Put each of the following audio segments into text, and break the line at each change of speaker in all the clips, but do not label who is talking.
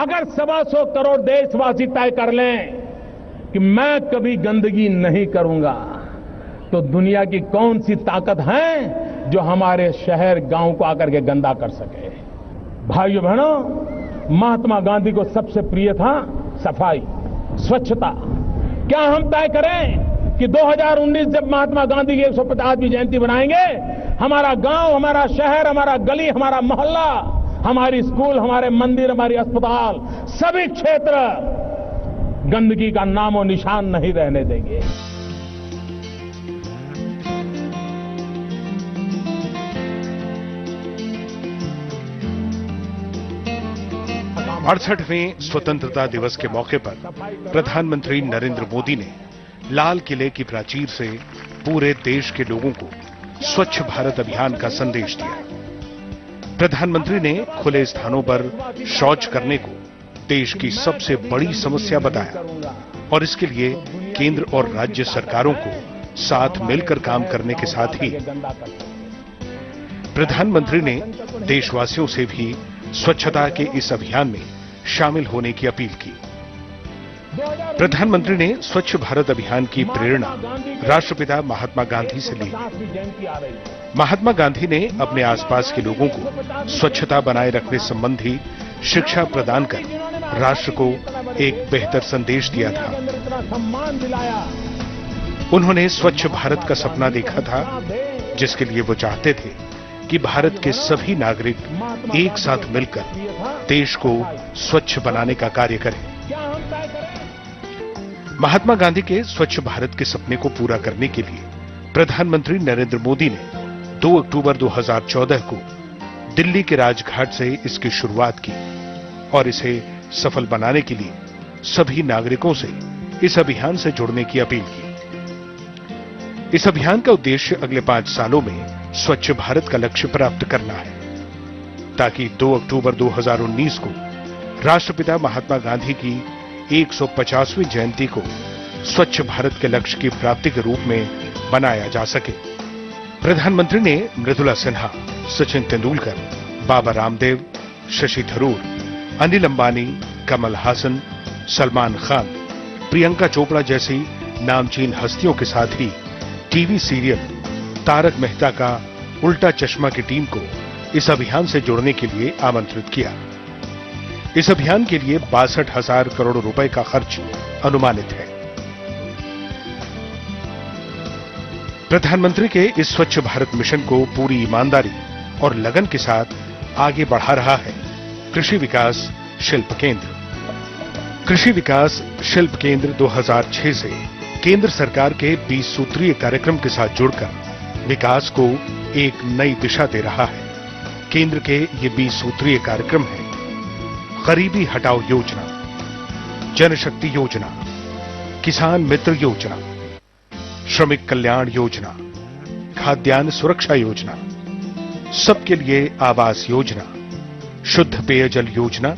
अगर 125 करोड़ देशवासी तय कर लें कि मैं कभी गंदगी नहीं करूंगा, तो दुनिया की कौन सी ताकत है जो हमारे शहर गांव को आकर के गंदा कर सके। भाइयों बहनों, महात्मा गांधी को सबसे प्रिय था सफाई, स्वच्छता। क्या हम तय करें कि 2019 जब महात्मा गांधी की 150वीं जयंती बनाएंगे, हमारा गांव, हमारा शहर, हमारा गली, हमारा मोहल्ला, हमारी स्कूल, हमारे मंदिर, हमारी अस्पताल, सभी क्षेत्र गंदगी का नामो निशान नहीं रहने देंगे।
अड़सठवें स्वतंत्रता दिवस के मौके पर प्रधानमंत्री नरेंद्र मोदी ने लाल किले की प्राचीर से पूरे देश के लोगों को स्वच्छ भारत अभियान का संदेश दिया। प्रधानमंत्री ने खुले स्थानों पर शौच करने को देश की सबसे बड़ी समस्या बताया और इसके लिए केंद्र और राज्य सरकारों को साथ मिलकर काम करने के साथ ही प्रधानमंत्री ने देशवासियों से भी स्वच्छता के इस अभियान में शामिल होने की अपील की। प्रधानमंत्री ने स्वच्छ भारत अभियान की प्रेरणा राष्ट्रपिता महात्मा गांधी से ली। महात्मा गांधी ने अपने आसपास के लोगों को स्वच्छता बनाए रखने संबंधी शिक्षा प्रदान कर राष्ट्र को एक बेहतर संदेश दिया था। उन्होंने स्वच्छ भारत का सपना देखा था, जिसके लिए वो चाहते थे कि भारत के सभी नागरिक एक साथ मिलकर देश को स्वच्छ बनाने का कार्य करें। महात्मा गांधी के स्वच्छ भारत के सपने को पूरा करने के लिए प्रधानमंत्री नरेंद्र मोदी ने 2 अक्टूबर 2014 को दिल्ली के राजघाट से इसकी शुरुआत की और इसे सफल बनाने के लिए सभी नागरिकों से इस अभियान से जुड़ने की अपील की। इस अभियान का उद्देश्य अगले 5 सालों में स्वच्छ भारत का लक्ष्य प्राप्त करना है, ताकि 2 अक्टूबर 2019 को राष्ट्रपिता महात्मा गांधी की 150वीं जयंती को स्वच्छ भारत के लक्ष्य की प्राप्ति के रूप में बनाया जा सके। प्रधानमंत्री ने मृदुला सिन्हा, सचिन तेंदुलकर, बाबा रामदेव, शशि थरूर, अनिल अंबानी, कमल हासन, सलमान खान, प्रियंका चोपड़ा जैसी नामचीन हस्तियों के साथ ही टीवी सीरियल तारक मेहता का उल्टा चश्मा की टीम को इस अभियान से जुड़ने के लिए आमंत्रित किया। इस अभियान के लिए 62,000 करोड़ रुपए का खर्च अनुमानित है। प्रधानमंत्री के इस स्वच्छ भारत मिशन को पूरी ईमानदारी और लगन के साथ आगे बढ़ा रहा है कृषि विकास शिल्प केंद्र। कृषि विकास शिल्प केंद्र 2006 से केंद्र सरकार के 20 सूत्रीय कार्यक्रम के साथ जुड़कर विकास को एक नई दिशा दे रहा है। केंद्र के ये 20 सूत्रीय कार्यक्रम हैं: गरीबी हटाओ योजना, जनशक्ति योजना, किसान मित्र योजना, श्रमिक कल्याण योजना, खाद्यान्न सुरक्षा योजना, सबके लिए आवास योजना, शुद्ध पेयजल योजना,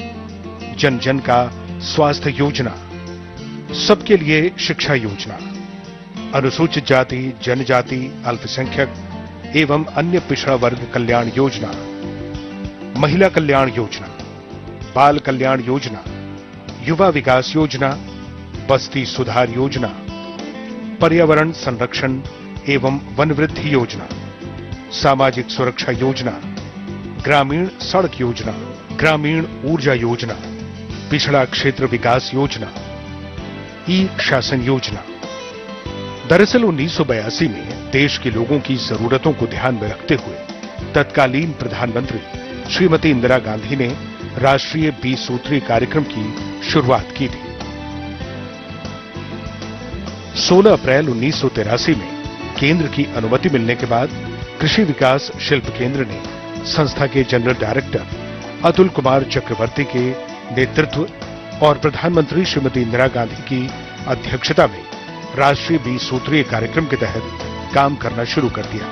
जन जन का स्वास्थ्य योजना, सबके लिए शिक्षा योजना, अनुसूचित जाति, जनजाति, अल्पसंख्यक एवं अन्य पिछड़ा वर्ग कल्याण योजना, महिला कल्याण योजना, बाल कल्याण योजना, युवा विकास योजना, बस्ती सुधार योजना, पर्यावरण संरक्षण एवं वन वृद्धि योजना, सामाजिक सुरक्षा योजना, ग्रामीण सड़क योजना, ग्रामीण ऊर्जा योजना, पिछड़ा क्षेत्र विकास योजना, ई शासन योजना। दरअसल 1982 में देश के लोगों की जरूरतों को ध्यान में रखते हुए तत्कालीन प्रधानमंत्री श्रीमती इंदिरा गांधी ने राष्ट्रीय 20 सूत्रीय कार्यक्रम की शुरुआत की थी। 16 अप्रैल 1983 में केंद्र की अनुमति मिलने के बाद कृषि विकास शिल्प केंद्र ने संस्था के जनरल डायरेक्टर अतुल कुमार चक्रवर्ती के नेतृत्व और प्रधानमंत्री श्रीमती इंदिरा गांधी की अध्यक्षता में राष्ट्रीय 20 सूत्रीय कार्यक्रम के तहत काम करना शुरू कर दिया।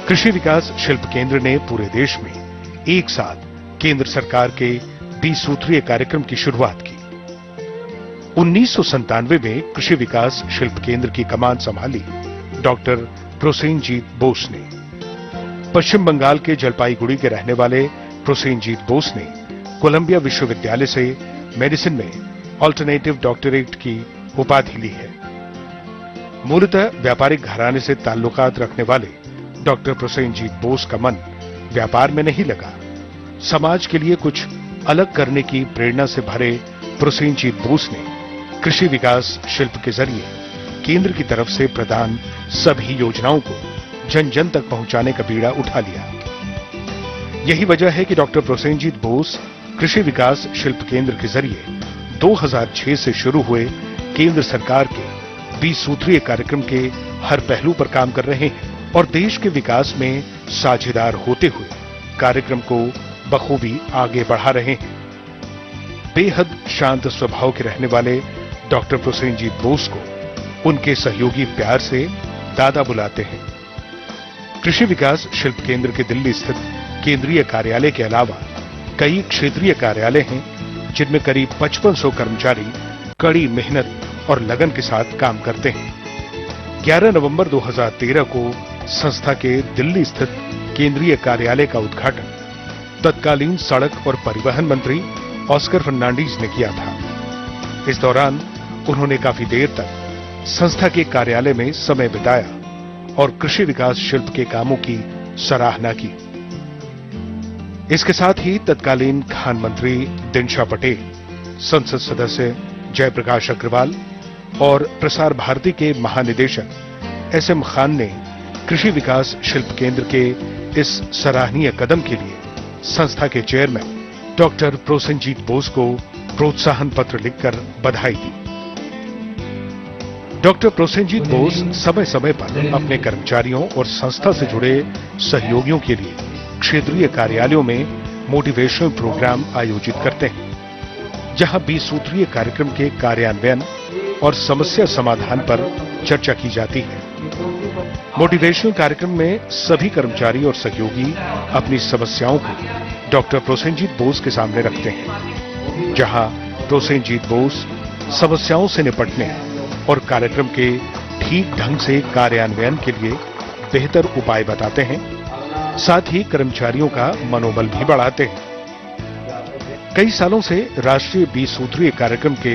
कृषि विकास शिल्प केंद्र ने पूरे देश में एक साथ केंद्र सरकार के 20 सूत्रीय कार्यक्रम की शुरुआत की। 1997 में कृषि विकास शिल्प केंद्र की कमान संभाली डॉक्टर प्रोसेनजीत बोस ने। पश्चिम बंगाल के जलपाईगुड़ी के रहने वाले प्रोसेनजीत बोस ने कोलंबिया विश्वविद्यालय से मेडिसिन में ऑल्टरनेटिव डॉक्टरेट की उपाधि ली है। मूलतः व्यापारिक घराने से ताल्लुकात रखने वाले डॉक्टर प्रोसेनजीत बोस का मन व्यापार में नहीं लगा। समाज के लिए कुछ अलग करने की प्रेरणा से भरे प्रोसेनजीत बोस ने कृषि विकास शिल्प के जरिए केंद्र की तरफ से प्रदान सभी योजनाओं को जन जन तक पहुंचाने का बीड़ा उठा लिया। यही वजह है कि डॉक्टर प्रोसेनजीत बोस कृषि विकास शिल्प केंद्र के जरिए 2006 से शुरू हुए केंद्र सरकार के 20 सूत्रीय कार्यक्रम के हर पहलू पर काम कर रहे हैं और देश के विकास में साझेदार होते हुए कार्यक्रम को बखूबी आगे बढ़ा रहे हैं। बेहद शांत स्वभाव के रहने वाले डॉक्टर प्रोसेनजीत बोस को उनके सहयोगी प्यार से दादा बुलाते हैं। कृषि विकास शिल्प केंद्र के दिल्ली स्थित केंद्रीय कार्यालय के अलावा कई क्षेत्रीय कार्यालय हैं जिनमें करीब 5500 कर्मचारी कड़ी मेहनत और लगन के साथ काम करते हैं। 11 नवंबर 2013 को संस्था के दिल्ली स्थित केंद्रीय कार्यालय का उद्घाटन तत्कालीन सड़क और परिवहन मंत्री ऑस्कर फर्नांडीज ने किया था। इस दौरान उन्होंने काफी देर तक संस्था के कार्यालय में समय बिताया और कृषि विकास शिल्प के कामों की सराहना की। इसके साथ ही तत्कालीन खान मंत्री दिनशा पटेल, संसद सदस्य जयप्रकाश अग्रवाल और प्रसार भारती के महानिदेशक एसएम खान ने कृषि विकास शिल्प केंद्र के इस सराहनीय कदम के लिए संस्था के चेयरमैन डॉक्टर प्रोसेनजीत बोस को प्रोत्साहन पत्र लिखकर बधाई दी। डॉक्टर प्रोसेनजीत बोस समय समय पर अपने कर्मचारियों और संस्था से जुड़े सहयोगियों के लिए क्षेत्रीय कार्यालयों में मोटिवेशनल प्रोग्राम आयोजित करते हैं, जहां 20 सूत्रीय कार्यक्रम के कार्यान्वयन और समस्या समाधान पर चर्चा की जाती है। मोटिवेशनल कार्यक्रम में सभी कर्मचारी और सहयोगी अपनी समस्याओं को डॉक्टर प्रोसेनजीत बोस के सामने रखते हैं, जहां प्रोसेनजीत बोस समस्याओं से निपटने और कार्यक्रम के ठीक ढंग से कार्यान्वयन के लिए बेहतर उपाय बताते हैं। साथ ही कर्मचारियों का मनोबल भी बढ़ाते हैं। कई सालों से राष्ट्रीय 20 सूत्रीय कार्यक्रम के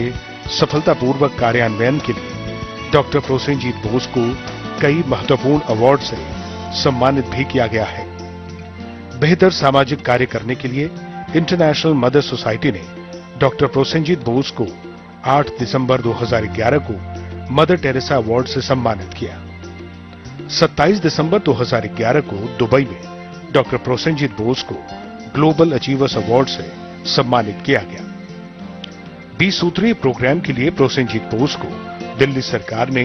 सफलतापूर्वक कार्यान्वयन के लिए डॉक्टर प्रोसेनजीत बोस को कई महत्वपूर्ण अवार्ड से सम्मानित भी किया गया है। बेहतर सामाजिक कार्य करने के लिए इंटरनेशनल मदर सोसाइटी ने डॉक्टर प्रोसेनजीत बोस को 8 दिसंबर 2011 को मदर टेरेसा अवार्ड से सम्मानित किया। 27 दिसंबर 2011 को दुबई में डॉक्टर प्रोसेनजीत बोस को ग्लोबल अचीवर्स अवार्ड से सम्मानित किया गया। 20 सूत्रीय प्रोग्राम के लिए प्रोसेनजीत बोस को दिल्ली सरकार ने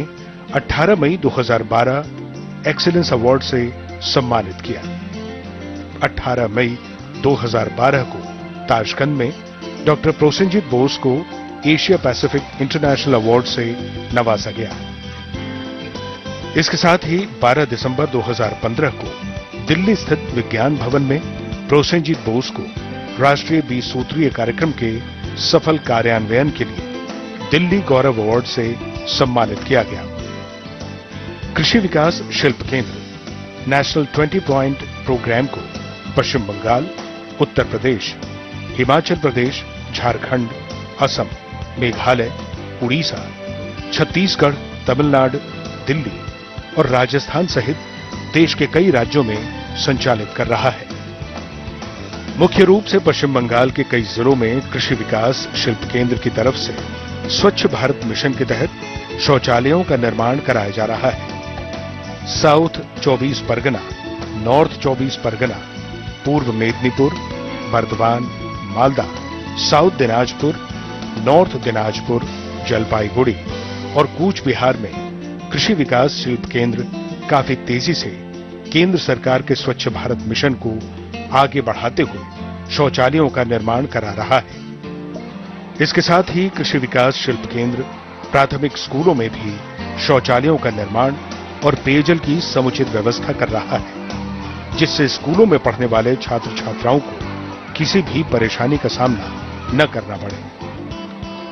18 मई 2012 एक्सीलेंस अवार्ड से सम्मानित किया। 18 मई 2012 को ताशकंद में डॉक्टर प्रोसेनजीत बोस को एशिया पैसिफिक इंटरनेशनल अवार्ड से नवाजा गया। इसके साथ ही 12 दिसंबर 2015 को दिल्ली स्थित विज्ञान भवन में प्रोसेनजीत बोस को राष्ट्रीय 20 सूत्रीय कार्यक्रम के सफल कार्यान्वयन के लिए दिल्ली गौरव अवार्ड से सम्मानित किया गया। कृषि विकास शिल्प केंद्र नेशनल 20 पॉइंट प्रोग्राम को पश्चिम बंगाल, उत्तर प्रदेश, हिमाचल प्रदेश, झारखंड, असम, मेघालय, उड़ीसा, छत्तीसगढ़, तमिलनाडु, दिल्ली और राजस्थान सहित देश के कई राज्यों में संचालित कर रहा है। मुख्य रूप से पश्चिम बंगाल के कई जिलों में कृषि विकास शिल्प केंद्र की तरफ से स्वच्छ भारत मिशन के तहत शौचालयों का निर्माण कराया जा रहा है। साउथ 24 परगना, नॉर्थ 24 परगना, पूर्व मेदिनीपुर, बर्दवान, मालदा, साउथ दिनाजपुर, नॉर्थ दिनाजपुर, जलपाईगुड़ी और कूच बिहार में कृषि विकास शिल्प केंद्र काफी तेजी से केंद्र सरकार के स्वच्छ भारत मिशन को आगे बढ़ाते हुए शौचालयों का निर्माण करा रहा है। इसके साथ ही कृषि विकास शिल्प केंद्र प्राथमिक स्कूलों में भी शौचालयों का निर्माण और पेयजल की समुचित व्यवस्था कर रहा है, जिससे स्कूलों में पढ़ने वाले छात्र छात्राओं को किसी भी परेशानी का सामना न करना पड़े।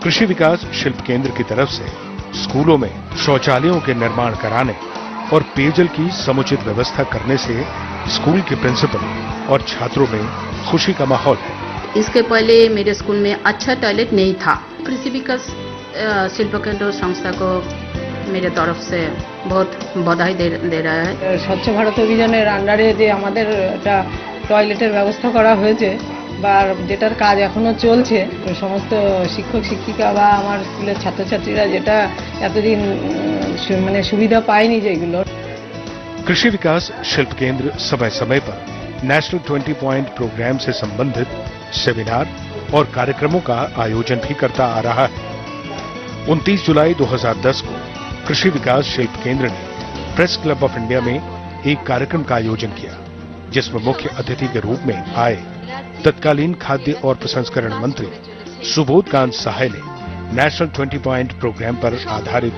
कृषि विकास शिल्प केंद्र की तरफ से स्कूलों में शौचालयों के निर्माण कराने और पेयजल की समुचित व्यवस्था करने से स्कूल के प्रिंसिपल और छात्रों में खुशी का माहौल है।
इसके पहले मेरे स्कूल में अच्छा टॉयलेट नहीं था। कृषि विकास शिल्प केंद्र संस्था को मेरे तरफ से बहुत बधाई दे रहा है।
स्वच्छ भारत অভিযানের আন্ডারে যে আমাদের একটা টয়লেটের ব্যবস্থা করা হয়েছে বা যেটার কাজ এখনো চলছে, সমস্ত শিক্ষক শিক্ষিকা বা আমার স্কুলের ছাত্রছাত্রীরা যেটা এতদিন মানে সুবিধা পায়নি যেগুলো।
कृषि विकास शिल्प केंद्र समय समय पर नेशनल 20 पॉइंट प्रोग्राम से संबंधित सेमिनार और कार्यक्रमों का आयोजन भी करता आ रहा है। 29 जुलाई 2010 को कृषि विकास शिल्प केंद्र ने प्रेस क्लब ऑफ इंडिया में एक कार्यक्रम का आयोजन किया, जिसमें मुख्य अतिथि के रूप में आए तत्कालीन खाद्य और प्रसंस्करण मंत्री सुबोध कांत सहाय ने नेशनल 20 पॉइंट प्रोग्राम पर आधारित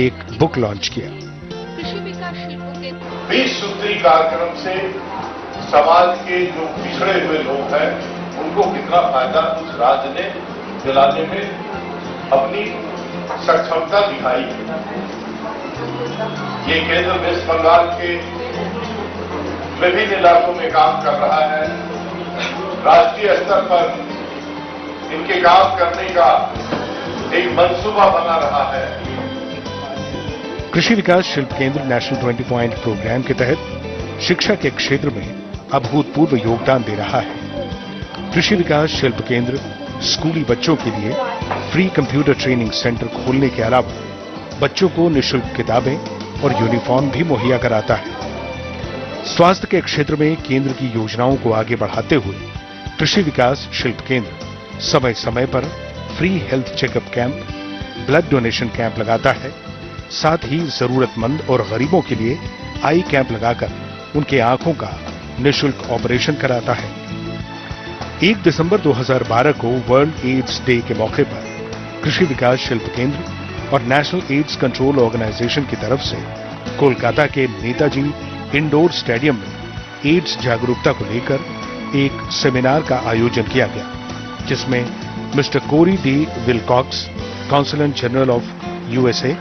एक बुक लॉन्च किया।
20 सूत्री कार्यक्रम से समाज के जो पिछड़े हुए लोग हैं उनको कितना फायदा उस राज्य ने दिलाने में अपनी सक्षमता दिखाई है। ये केंद्र वेस्ट बंगाल के विभिन्न इलाकों में काम कर रहा है। राष्ट्रीय स्तर पर इनके काम करने का एक मंसूबा बना रहा है।
कृषि विकास शिल्प केंद्र नेशनल 20 पॉइंट प्रोग्राम के तहत शिक्षा के क्षेत्र में अभूतपूर्व योगदान दे रहा है। कृषि विकास शिल्प केंद्र स्कूली बच्चों के लिए फ्री कंप्यूटर ट्रेनिंग सेंटर खोलने के अलावा बच्चों को निःशुल्क किताबें और यूनिफॉर्म भी मुहैया कराता है। स्वास्थ्य के क्षेत्र में केंद्र की योजनाओं को आगे बढ़ाते हुए कृषि विकास शिल्प केंद्र समय समय पर free health checkup camp, blood donation camp लगाता है। साथ ही जरूरतमंद और गरीबों के लिए आई कैंप लगाकर उनके आंखों का निःशुल्क ऑपरेशन कराता है। 1 दिसंबर 2012 को वर्ल्ड एड्स डे के मौके पर कृषि विकास शिल्प केंद्र और नेशनल एड्स कंट्रोल ऑर्गेनाइजेशन की तरफ से कोलकाता के नेताजी इंडोर स्टेडियम में एड्स जागरूकता को लेकर एक सेमिनार का आयोजन किया गया, जिसमें Mister Corey D Wilcox, council general of USA,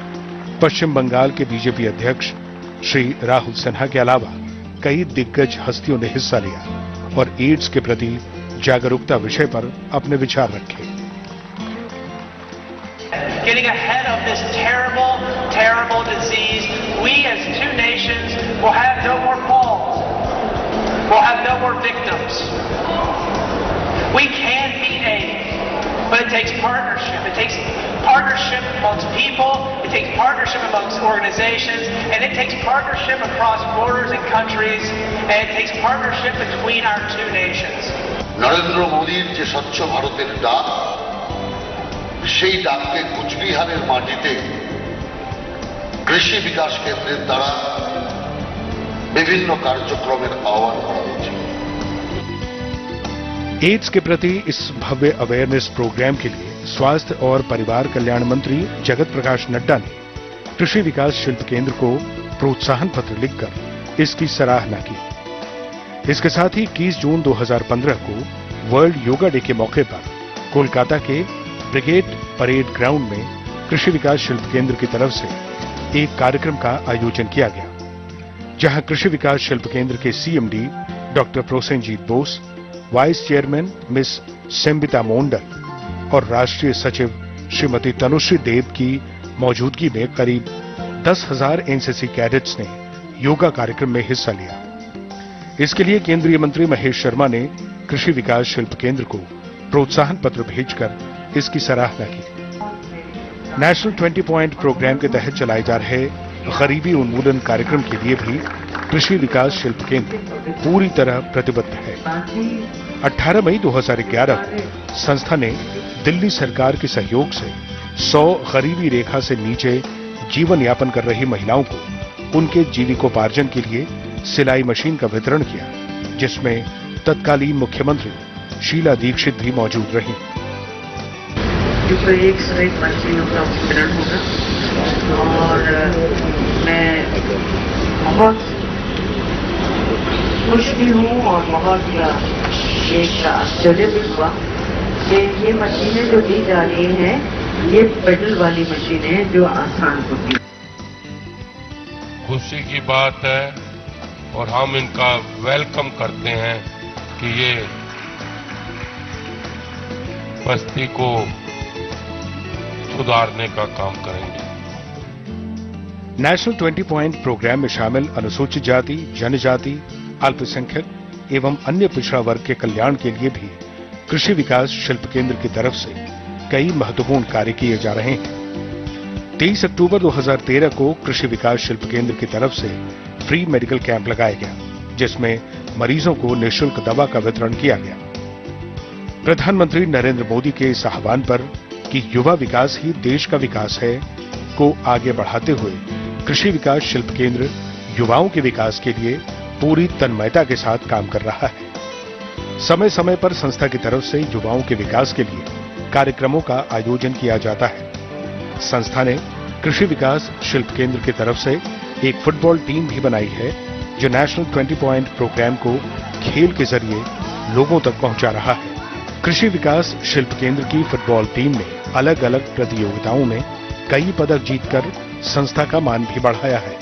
Paschim Bangal के बीजेपी अध्यक्ष श्री राहुल सिन्हा के अलावा कई दिग्गज हस्तियों ने हिस्सा लिया और एड्स के प्रति जागरूकता विषय पर अपने विचार रखे।
Getting ahead of this terrible, terrible disease, we as two nations will have no more falls. We'll have no more victims. We can beat AIDS, but it takes partnership. It takes partnership amongst people, it takes partnership amongst organizations, and it takes partnership across borders and countries, and it takes partnership between our two nations.
Narendra মোদীর যে স্বচ্ছ ভারতের ডাক, সেই ডাককে কুচবিহারের মাটিতে কৃষি বিকাশ কেন্দ্রের দ্বারা বিভিন্ন কার্যক্রমের আহ্বান করা হয়েছে।
एड्स के प्रति इस भव्य अवेयरनेस प्रोग्राम के लिए स्वास्थ्य और परिवार कल्याण मंत्री जगत प्रकाश नड्डा ने कृषि विकास शिल्प केंद्र को प्रोत्साहन पत्र लिखकर इसकी सराहना की। इसके साथ ही 21 जून 2015 को वर्ल्ड योगा डे के मौके पर कोलकाता के ब्रिगेड परेड ग्राउंड में कृषि विकास शिल्प केंद्र की तरफ से एक कार्यक्रम का आयोजन किया गया, जहां कृषि विकास शिल्प केंद्र के CMD doctor Prosenjit Bose, vice chairman miss Sembita Mondal और राष्ट्रीय सचिव श्रीमती तनुश्री देव की मौजूदगी में करीब 10,000 एनसीसी कैडेट्स ने योगा कार्यक्रम में हिस्सा लिया। इसके लिए केंद्रीय मंत्री महेश शर्मा ने कृषि विकास शिल्प केंद्र को प्रोत्साहन पत्र भेजकर इसकी सराहना की। नेशनल 20 पॉइंट प्रोग्राम के तहत चलाए जा रहे गरीबी उन्मूलन कार्यक्रम के लिए भी कृषि विकास शिल्प केंद्र पूरी तरह प्रतिबद्ध है। 18 मई 2011 को संस्था ने दिल्ली सरकार के सहयोग से 100 गरीबी रेखा से नीचे जीवन यापन कर रही महिलाओं को उनके जीविकोपार्जन के लिए सिलाई मशीन का वितरण किया, जिसमें तत्कालीन मुख्यमंत्री शीला दीक्षित भी मौजूद रहीं।
एक से एक मशीनों का वितरण होगा और मैं बहुत खुश भी हूँ और बहुत एक आश्चर्य भी हुआ कि ये मशीनें जो दी जा रही हैं ये पेडल वाली मशीनें हैं जो आसान होती हैं।
खुशी की बात है और हम इनका वेलकम करते हैं कि ये बस्ती को सुधारने का काम करेंगे।
नेशनल 20 पॉइंट प्रोग्राम में शामिल अनुसूचित जाति, जनजाति, अल्पसंख्यक एवं अन्य पिछड़ा वर्ग के कल्याण के लिए भी कृषि विकास शिल्प केंद्र की तरफ से कई महत्वपूर्ण कार्य किए जा रहे हैं। 23 अक्टूबर 2013 को कृषि विकास शिल्प केंद्र की तरफ से फ्री मेडिकल कैंप लगाया गया, जिसमें मरीजों को निःशुल्क दवा का वितरण किया गया। प्रधानमंत्री नरेंद्र मोदी के इस आह्वान पर कि युवा विकास ही देश का विकास है को आगे बढ़ाते हुए कृषि विकास शिल्प केंद्र युवाओं के विकास के लिए पूरी तन्मयता के साथ काम कर रहा है। समय समय पर संस्था की तरफ से युवाओं के विकास के लिए कार्यक्रमों का आयोजन किया जाता है। संस्था ने कृषि विकास शिल्प केंद्र की तरफ से एक फुटबॉल टीम भी बनाई है, जो नेशनल 20 पॉइंट प्रोग्राम को खेल के जरिए लोगों तक पहुंचा रहा है। कृषि विकास शिल्प केंद्र की फुटबॉल टीम ने अलग अलग प्रतियोगिताओं में कई पदक जीतकर संस्था का मान भी बढ़ाया है।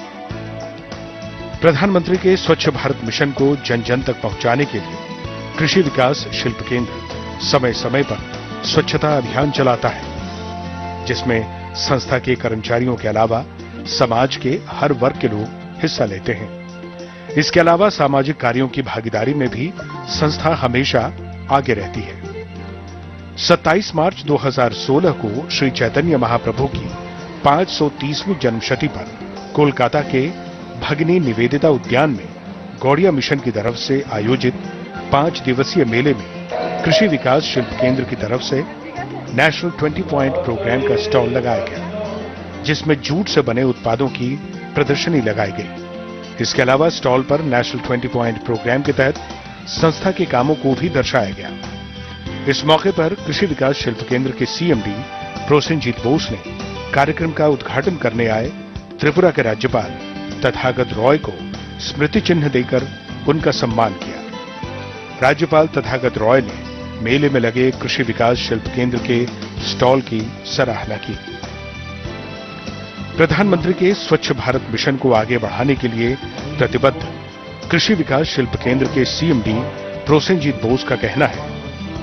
प्रधानमंत्री के स्वच्छ भारत मिशन को जन जन तक पहुंचाने के लिए कृषि विकास शिल्प केंद्र समय समय पर स्वच्छता अभियान चलाता है, जिसमें संस्था के कर्मचारियों के अलावा समाज के हर वर्ग के लोग हिस्सा लेते हैं। इसके अलावा सामाजिक कार्यों की भागीदारी में भी संस्था हमेशा आगे रहती है। 27 मार्च 2016 को श्री चैतन्य महाप्रभु की 530वीं जन्मशती पर कोलकाता के भगिनी निवेदिता उद्यान में गौड़िया मिशन की तरफ से आयोजित 5 दिवसीय मेले में कृषि विकास शिल्प केंद्र की तरफ से नेशनल 20 पॉइंट प्रोग्राम का स्टॉल लगाया गया, जिसमें जूट से बने उत्पादों की प्रदर्शनी लगाई गई। इसके अलावा स्टॉल पर नेशनल 20 पॉइंट प्रोग्राम के तहत संस्था के कामों को भी दर्शाया गया। इस मौके पर कृषि विकास शिल्प केंद्र के सीएमडी प्रोसेनजीत बोस ने कार्यक्रम का उद्घाटन करने आए त्रिपुरा के राज्यपाल तथागत रॉय को स्मृति चिन्ह देकर उनका सम्मान किया। राज्यपाल तथागत रॉय ने मेले में लगे कृषि विकास शिल्प केंद्र के स्टॉल की सराहना की। प्रधानमंत्री के स्वच्छ भारत मिशन को आगे बढ़ाने के लिए प्रतिबद्ध कृषि विकास शिल्प केंद्र के सीएमडी प्रोसेनजीत बोस का कहना है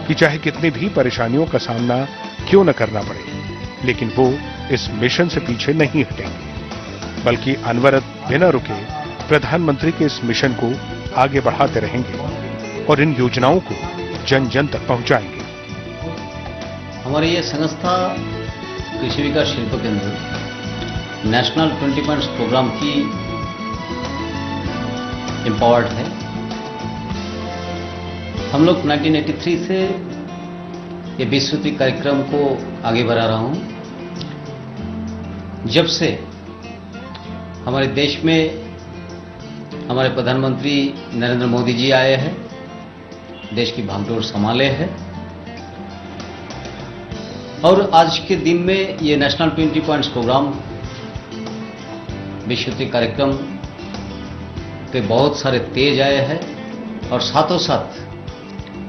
कि चाहे कितनी भी परेशानियों का सामना क्यों न करना पड़े, लेकिन वो इस मिशन से पीछे नहीं हटेंगे, बल्कि अनवरत बिना रुके प्रधानमंत्री के इस मिशन को आगे बढ़ाते रहेंगे और इन योजनाओं को जन जन तक पहुंचाएंगे।
हमारी ये संस्था कृषि विकास शिल्प केंद्र नेशनल 20 पॉइंट्स प्रोग्राम की एम्पावर्ड है। हम लोग 1983 से ये विश्वव्यापी कार्यक्रम को आगे बढ़ा रहा हूं। जब से हमारे देश में हमारे प्रधानमंत्री नरेंद्र मोदी जी आए हैं, देश की भागदौड़ संभाले हैं, और आज के दिन में ये नेशनल 20 पॉइंट्स प्रोग्राम विश्वव्यापी कार्यक्रम पे बहुत सारे तेज आए हैं, और साथों साथ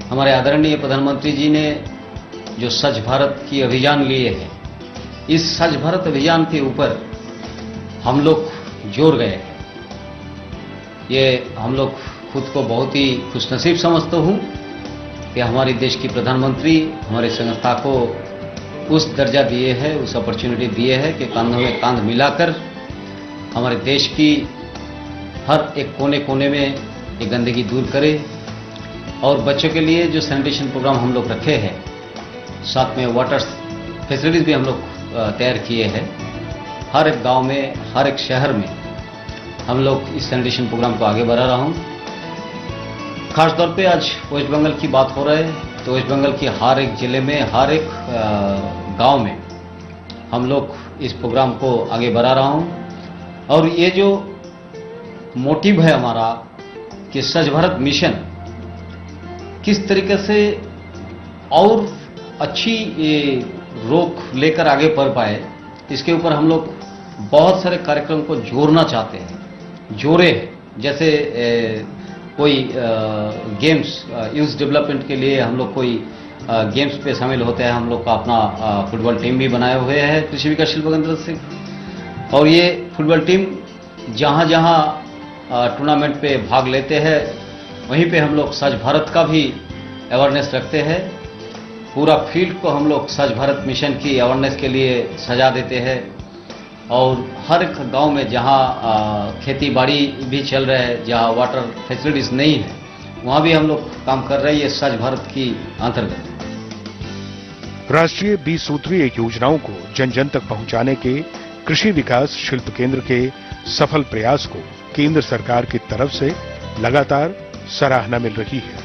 हमारे आदरणीय प्रधानमंत्री जी ने जो स्वच्छ भारत की अभियान लिए हैं, इस स्वच्छ भारत अभियान के ऊपर हम लोग जोर गए हैं। ये हम लोग खुद को बहुत ही खुशनसीब समझता हूँ कि हमारे देश की प्रधानमंत्री हमारी संस्था को उस दर्जा दिए है, उस अपॉर्चुनिटी दिए है कि कांधों में कांध मिलाकर हमारे देश की हर एक कोने कोने में ये गंदगी दूर करे। और बच्चों के लिए जो सैनिटेशन प्रोग्राम हम लोग रखे हैं, साथ में वाटर फैसिलिटीज भी हम लोग तैयार किए हैं। हर एक गांव में, हर एक शहर में हम लोग इस सैनिटेशन प्रोग्राम को आगे बढ़ा रहा हूँ। खास तौर पे आज वेस्ट बंगाल की बात हो रहा है, तो वेस्ट बंगाल की हर एक जिले में, हर एक गांव में हम लोग इस प्रोग्राम को आगे बढ़ा रहा हूँ। और ये जो मोटिव है हमारा कि स्वच्छ भारत मिशन किस तरीके से और अच्छी ये रोक लेकर आगे बढ़ पाए, इसके ऊपर हम लोग बहुत सारे कार्यक्रम को जोड़ना चाहते हैं। जोड़े जैसे कोई गेम्स, यूथ डेवलपमेंट के लिए हम लोग कोई गेम्स पे शामिल होते हैं। हम लोग का अपना फुटबॉल टीम भी बनाए हुए है कृषि विकास शिल्प केंद्र से, और ये फुटबॉल टीम जहाँ जहाँ टूर्नामेंट पे भाग लेते हैं, वहीं पे हम लोग स्वच्छ भारत का भी अवेयरनेस रखते हैं। पूरा फील्ड को हम लोग स्वच्छ भारत मिशन की अवेयरनेस के लिए सजा देते हैं और हर एक गांव में जहां खेती बाड़ी भी चल रहा है, जहां वाटर फैसिलिटीज नहीं है, वहां भी हम लोग काम कर रहे हैं ये स्वच्छ भारत की अंतर्गत।
राष्ट्रीय 20 सूत्रीय योजनाओं को जन जन तक पहुंचाने के कृषि विकास शिल्प केंद्र के सफल प्रयास को केंद्र सरकार की तरफ से लगातार सराहना मिल रही है।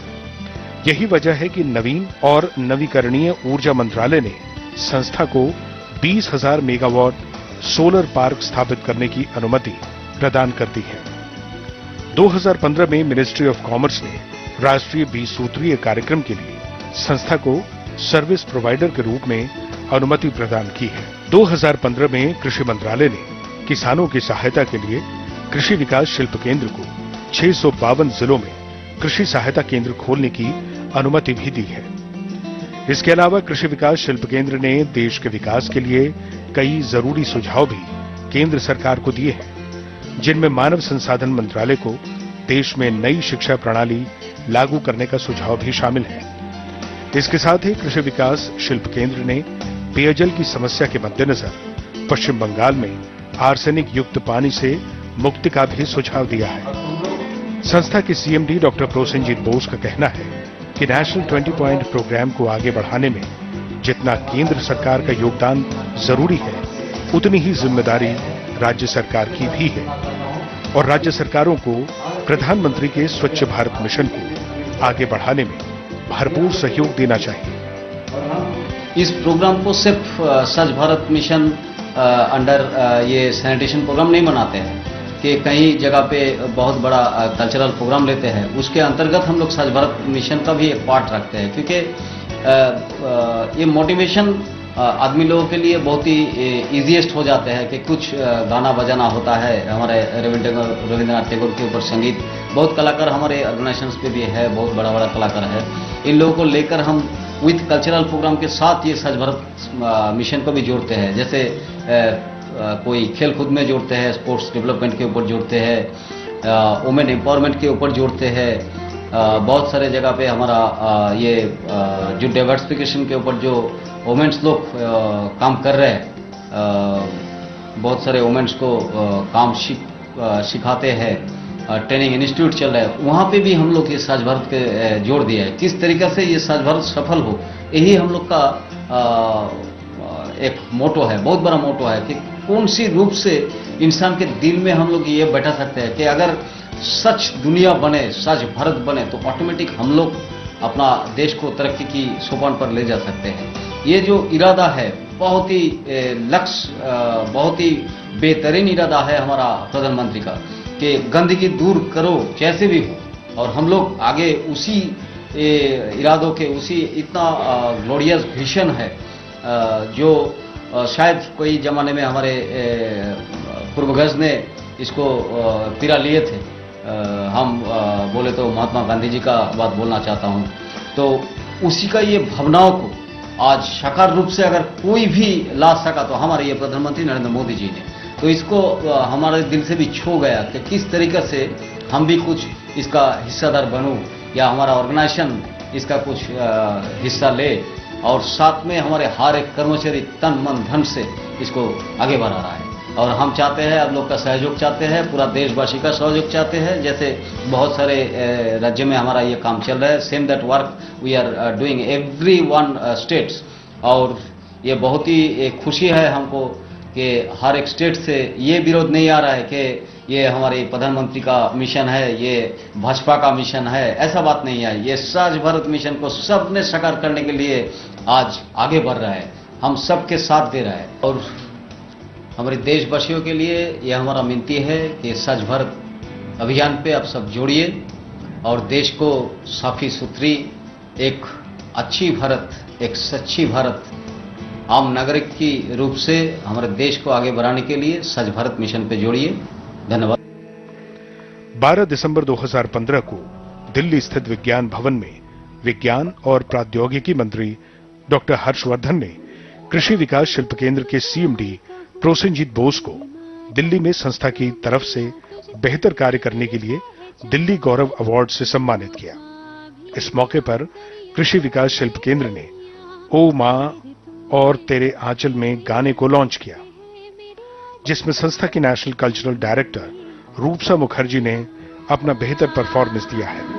यही वजह है कि नवीन और नवीकरणीय ऊर्जा मंत्रालय ने संस्था को 20,000 मेगावाट सोलर पार्क स्थापित करने की अनुमति प्रदान कर दी है। 2015 में मिनिस्ट्री ऑफ कॉमर्स ने राष्ट्रीय 20 सूत्रीय कार्यक्रम के लिए संस्था को सर्विस प्रोवाइडर के रूप में अनुमति प्रदान की है। 2015 में कृषि मंत्रालय ने किसानों की सहायता के लिए कृषि विकास शिल्प केंद्र को 652 जिलों में कृषि सहायता केंद्र खोलने की अनुमति भी दी है। इसके अलावा कृषि विकास शिल्प केंद्र ने देश के विकास के लिए कई जरूरी सुझाव भी केंद्र सरकार को दिए हैं, जिनमें मानव संसाधन मंत्रालय को देश में नई शिक्षा प्रणाली लागू करने का सुझाव भी शामिल है। इसके साथ ही कृषि विकास शिल्प केंद्र ने पेयजल की समस्या के मद्देनजर पश्चिम बंगाल में आर्सेनिक युक्त पानी से मुक्ति का भी सुझाव दिया है। संस्था के सीएमडी डॉक्टर प्रोसेनजीत बोस का कहना है कि नेशनल 20 पॉइंट प्रोग्राम को आगे बढ़ाने में जितना केंद्र सरकार का योगदान जरूरी है, उतनी ही जिम्मेदारी राज्य सरकार की भी है और राज्य सरकारों को प्रधानमंत्री के स्वच्छ भारत मिशन को आगे बढ़ाने में भरपूर सहयोग देना चाहिए।
इस प्रोग्राम को सिर्फ स्वच्छ भारत मिशन अंडर ये सैनिटेशन प्रोग्राम नहीं बनाते हैं कि कई जगह पे बहुत बड़ा कल्चरल प्रोग्राम लेते हैं, उसके अंतर्गत हम लोग स्वच्छ भारत मिशन का भी एक पार्ट रखते हैं, क्योंकि ये मोटिवेशन आदमी लोगों के लिए बहुत ही इजीएस्ट हो जाते हैं कि कुछ गाना बजाना होता है। हमारे रविंद्रनाथ टैगोर के ऊपर संगीत, बहुत कलाकार हमारे ऑर्गेनाइजेशंस पे भी है, बहुत बड़ा बड़ा कलाकार है। इन लोगों को लेकर हम विथ कल्चरल प्रोग्राम के साथ ये स्वच्छ भारत मिशन को भी जोड़ते हैं। जैसे कोई खेल कूद में जोड़ते हैं, स्पोर्ट्स डेवलपमेंट के ऊपर जोड़ते हैं, वुमेन एम्पावरमेंट के ऊपर जोड़ते हैं। बहुत सारे जगह पे हमारा ये जो डाइवर्सिफिकेशन के ऊपर जो वुमेन्स लोग काम कर रहे हैं, बहुत सारे वुमेन्स को काम सिखाते हैं, ट्रेनिंग इंस्टीट्यूट चल रहा है, वहाँ पे भी हम लोग ये स्वच्छ भारत के जोड़ दिया है। किस तरीके से ये स्वच्छ भारत सफल हो, यही हम लोग का एक मोटो है, बहुत बड़ा मोटो है कि कौन सी रूप से इंसान के दिल में हम लोग ये बैठा सकते हैं कि अगर सच दुनिया बने, स्वच्छ भारत बने, तो ऑटोमेटिक हम लोग अपना देश को तरक्की की सोपान पर ले जा सकते हैं। ये जो इरादा है बहुत ही लक्ष्य, बहुत ही बेहतरीन इरादा है हमारा प्रधानमंत्री का कि गंदगी दूर करो जैसे भी हो, और हम लोग आगे उसी इरादों के, उसी इतना ग्लोरियस विजन है जो शायद कोई जमाने में हमारे पूर्वज ने इसको पीरा लिए थे। हम बोले तो महात्मा गांधी जी का बात बोलना चाहता हूं, तो उसी का ये भावनाओं को आज साकार रूप से अगर कोई भी ला सका तो हमारे ये प्रधानमंत्री नरेंद्र मोदी जी ने, तो इसको हमारे दिल से भी छू गया कि किस तरीके से हम भी कुछ इसका हिस्सेदार बनूं या हमारा ऑर्गेनाइजेशन इसका कुछ हिस्सा ले, और साथ में हमारे हर एक कर्मचारी तन मन धन से इसको आगे बढ़ा रहा है। और हम चाहते हैं, आप लोग का सहयोग चाहते हैं, पूरा देशवासी का सहयोग चाहते हैं। जैसे बहुत सारे राज्य में हमारा ये काम चल रहा है, same that work we are doing every one states, और ये बहुत ही खुशी है हमको कि हर एक स्टेट से ये विरोध नहीं आ रहा है कि ये हमारे प्रधानमंत्री का मिशन है, ये भाजपा का मिशन है, ऐसा बात नहीं है। ये स्वच्छ भारत मिशन को सबने साकार करने के लिए आज आगे बढ़ रहा है, हम सबके साथ दे रहा है। और हमारे देशवासियों के लिए ये हमारा विनती है कि स्वच्छ भारत अभियान पे आप सब जोड़िए और देश को साफी सुथरी, एक अच्छी भारत, एक सच्ची भारत, आम नागरिक की रूप से हमारे देश को आगे बढ़ाने के लिए स्वच्छ भारत मिशन पे जोड़िए। धन्यवाद।
12 दिसंबर 2015 को दिल्ली स्थित विज्ञान भवन में विज्ञान और प्रौद्योगिकी मंत्री डॉक्टर हर्षवर्धन ने कृषि विकास शिल्प केंद्र के सीएमडी प्रोसेनजीत बोस को दिल्ली में संस्था की तरफ से बेहतर कार्य करने के लिए दिल्ली गौरव अवार्ड से सम्मानित किया। इस मौके पर कृषि विकास शिल्प केंद्र ने ओ मां और तेरे आंचल में गाने को लॉन्च किया, जिसमें संस्था की national cultural director Rupsa Mukherjee ने अपना बेहतर परफॉर्मेंस दिया है।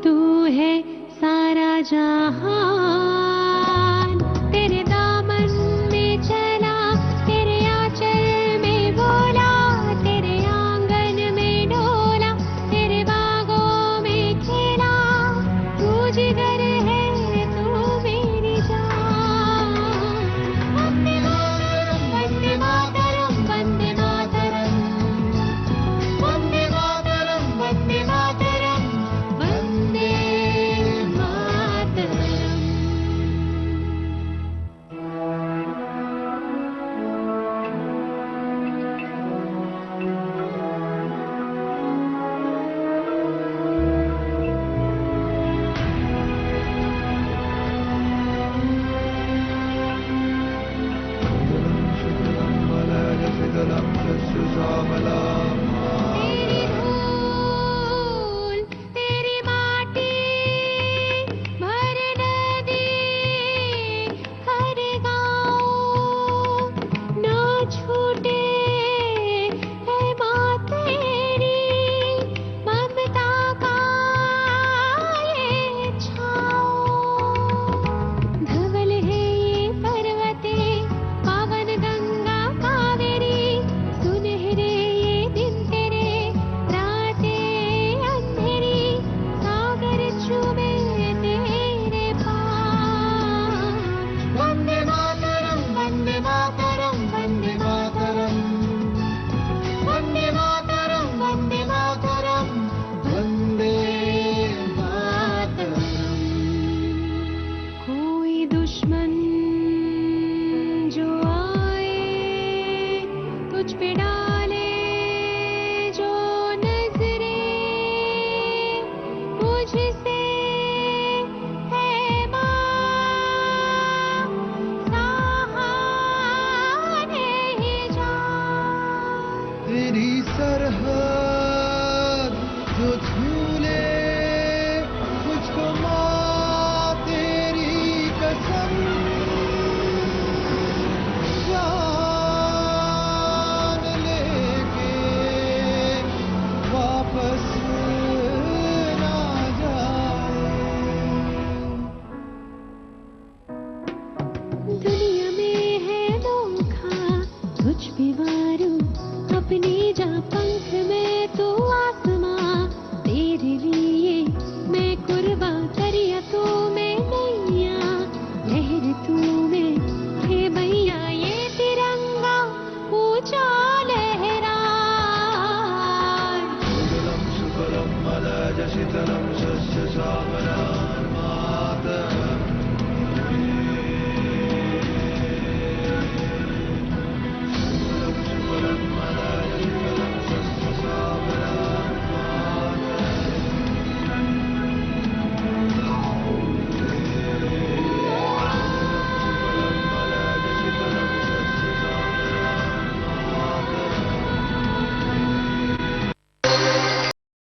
तू है सारा जहां।